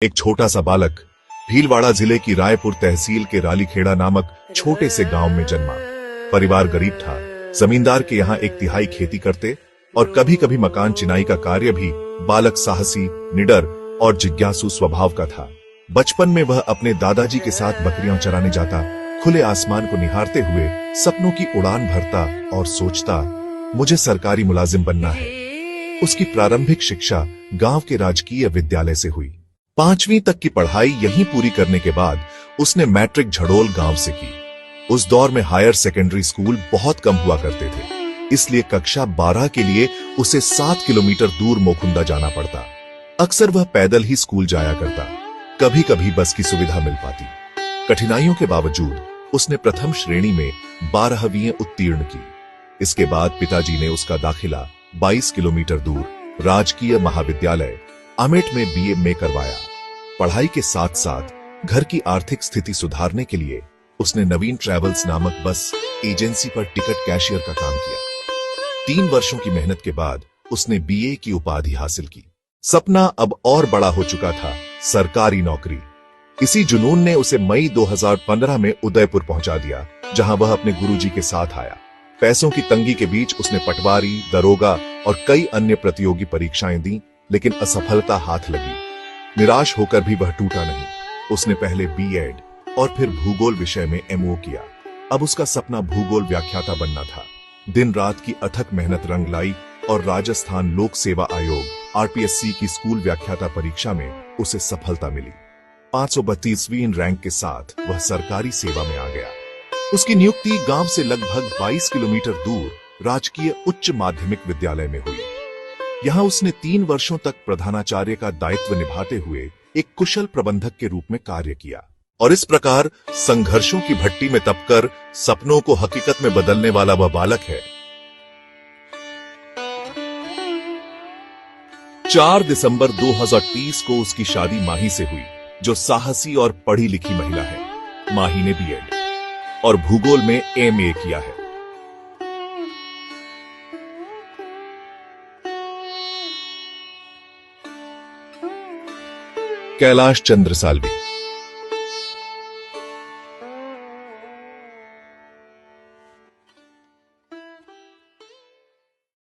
एक छोटा सा बालक भीलवाड़ा जिले की रायपुर तहसील के रालीखेड़ा नामक छोटे से गांव में जन्मा। परिवार गरीब था। जमींदार के यहाँ एक तिहाई खेती करते और कभी कभी मकान चिनाई का कार्य भी। बालक साहसी, निडर और जिज्ञासु स्वभाव का था। बचपन में वह अपने दादाजी के साथ बकरियां चराने जाता, खुले आसमान को निहारते हुए सपनों की उड़ान भरता और सोचता, मुझे सरकारी मुलाजिम बनना है। उसकी प्रारंभिक शिक्षा गांव के राजकीय विद्यालय से हुई। 5वीं तक की पढ़ाई यहीं पूरी करने के बाद उसने मैट्रिक झड़ोल गांव से की। उस दौर में हायर सेकेंडरी स्कूल बहुत कम हुआ करते थे, इसलिए कक्षा 12 के लिए उसे 7 किलोमीटर दूर मोकुंदा जाना पड़ता। अक्सर वह पैदल ही स्कूल जाया करता, कभी कभी बस की सुविधा मिल पाती। कठिनाइयों के बावजूद उसने प्रथम श्रेणी में 12वीं उत्तीर्ण की। इसके बाद पिताजी ने उसका दाखिला 22 किलोमीटर दूर राजकीय महाविद्यालय अमेठ में बीए में करवाया। पढ़ाई के साथ साथ घर की आर्थिक स्थिति सुधारने के लिए उसने नवीन ट्रैवल्स नामक बस एजेंसी पर टिकट कैशियर का काम किया। 3 वर्षों की मेहनत के बाद उसने बीए की उपाधि हासिल की। सपना अब और बड़ा हो चुका था, सरकारी नौकरी। इसी जुनून ने उसे मई 2015 में उदयपुर पहुंचा दिया, जहां वह अपने गुरुजी के साथ आया। पैसों की तंगी के बीच उसने पटवारी, दरोगा और कई अन्य प्रतियोगी परीक्षाएं दी, लेकिन असफलता हाथ लगी। निराश होकर भी वह टूटा नहीं। उसने पहले बीएड और फिर भूगोल विषय में एमओ किया। अब उसका सपना भूगोल व्याख्याता बनना था। दिन रात की अथक मेहनत रंग लाई और राजस्थान लोक सेवा आयोग आरपीएससी की स्कूल व्याख्याता परीक्षा में उसे सफलता मिली। 532वीं रैंक के साथ वह सरकारी सेवा में आ गया। उसकी नियुक्ति गांव से लगभग 22 किलोमीटर दूर राजकीय उच्च माध्यमिक विद्यालय में हुई। यहां उसने 3 वर्षों तक प्रधानाचार्य का दायित्व निभाते हुए एक कुशल प्रबंधक के रूप में कार्य किया और इस प्रकार संघर्षों की भट्टी में तपकर सपनों को हकीकत में बदलने वाला वह बालक है। 4 दिसंबर 2030 को उसकी शादी माही से हुई, जो साहसी और पढ़ी लिखी महिला है। माही ने बीएड और भूगोल में एमए किया है। कैलाश चंद्र साल्वी।